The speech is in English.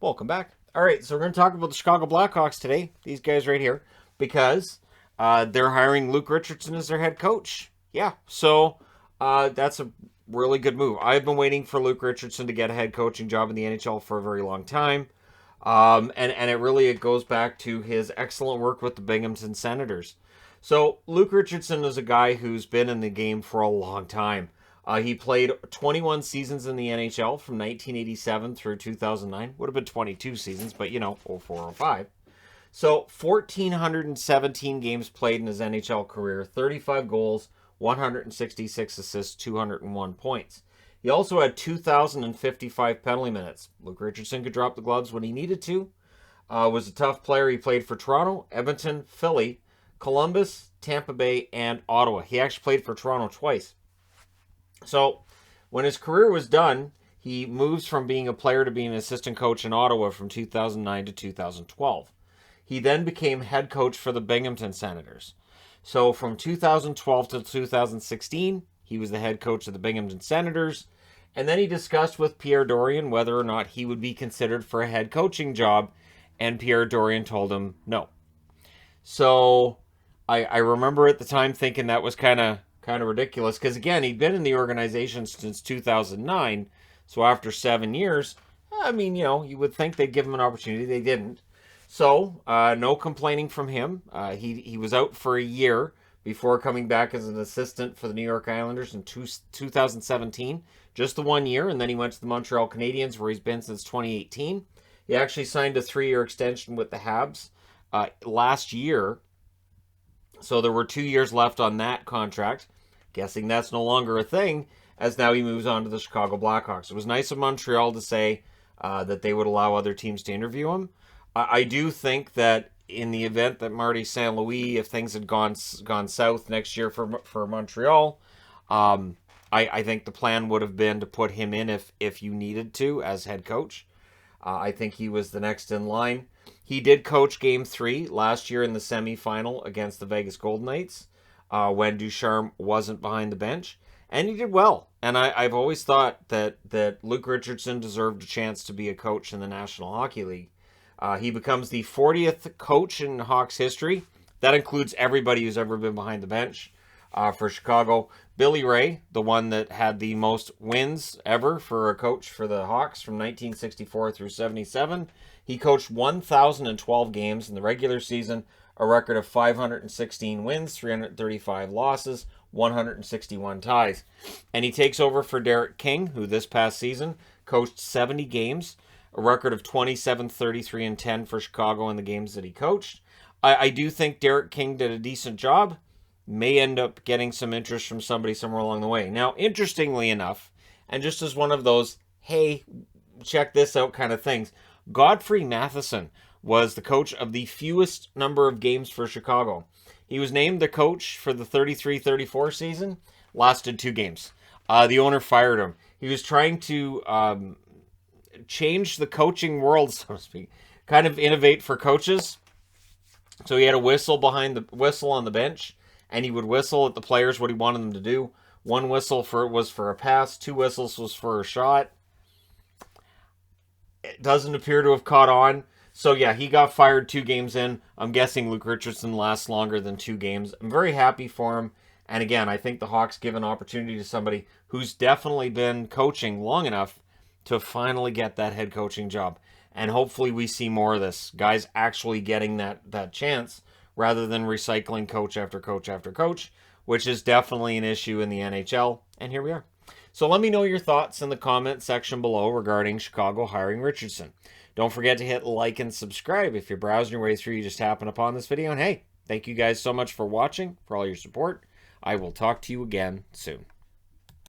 Welcome back. All right, so we're going to talk about the Chicago Blackhawks today. These guys right here, because they're hiring Luke Richardson as their head coach. Yeah, so that's a really good move. I've been waiting for Luke Richardson to get a head coaching job in the NHL for a very long time. And it goes back to his excellent work with the Binghamton Senators. So Luke Richardson is a guy who's been in the game for a long time. He played 21 seasons in the NHL from 1987 through 2009. Would have been 22 seasons, but 04, 05. So 1,417 games played in his NHL career, 35 goals, 166 assists, 201 points. He also had 2,055 penalty minutes. Luke Richardson could drop the gloves when he needed to. Was a tough player. He played for Toronto, Edmonton, Philly, Columbus, Tampa Bay, and Ottawa. He actually played for Toronto twice. So when his career was done, he moves from being a player to being an assistant coach in Ottawa from 2009 to 2012. He then became head coach for the Binghamton Senators. So from 2012 to 2016, he was the head coach of the Binghamton Senators. And then he discussed with Pierre Dorion whether or not he would be considered for a head coaching job. And Pierre Dorion told him no. So I remember at the time thinking that was kind of ridiculous. Because again, he'd been in the organization since 2009. So after 7 years, you would think they'd give him an opportunity. They didn't. So no complaining from him. He was out for a year before coming back as an assistant for the New York Islanders in 2017. Just the 1 year, and then he went to the Montreal Canadiens, where he's been since 2018. He actually signed a 3-year extension with the Habs last year. So there were 2 years left on that contract. Guessing that's no longer a thing, as now he moves on to the Chicago Blackhawks. It was nice of Montreal to say that they would allow other teams to interview him. I do think that in the event that Marty St. Louis, if things had gone south next year for Montreal, I think the plan would have been to put him in if you needed to as head coach. I think he was the next in line. He did coach Game 3 last year in the semifinal against the Vegas Golden Knights when Ducharme wasn't behind the bench. And he did well. And I've always thought that Luke Richardson deserved a chance to be a coach in the National Hockey League. He becomes the 40th coach in Hawks history. That includes everybody who's ever been behind the bench for Chicago. Billy Ray, the one that had the most wins ever for a coach for the Hawks from 1964 through 77. He coached 1,012 games in the regular season, a record of 516 wins, 335 losses, 161 ties. And he takes over for Derek King, who this past season coached 70 games, a record of 27, 33, and 10 for Chicago in the games that he coached. I do think Derek King did a decent job. May end up getting some interest from somebody somewhere along the way. Now, interestingly enough, and just as one of those, hey, check this out kind of things, Godfrey Matheson was the coach of the fewest number of games for Chicago. He was named the coach for the 33-34 season, lasted 2 games. The owner fired him. He was trying to change the coaching world, so to speak, kind of innovate for coaches. So he had a whistle on the bench, and he would whistle at the players what he wanted them to do. 1 whistle was for a pass, 2 whistles was for a shot. It doesn't appear to have caught on. So yeah, he got fired 2 games in. I'm guessing Luke Richardson lasts longer than 2 games. I'm very happy for him. And again, I think the Hawks give an opportunity to somebody who's definitely been coaching long enough to finally get that head coaching job. And hopefully we see more of this. Guys actually getting that chance rather than recycling coach after coach after coach, which is definitely an issue in the NHL. And here we are. So let me know your thoughts in the comment section below regarding Chicago hiring Richardson. Don't forget to hit like and subscribe if you're browsing your way through, you just happen upon this video. And hey, thank you guys so much for watching, for all your support. I will talk to you again soon.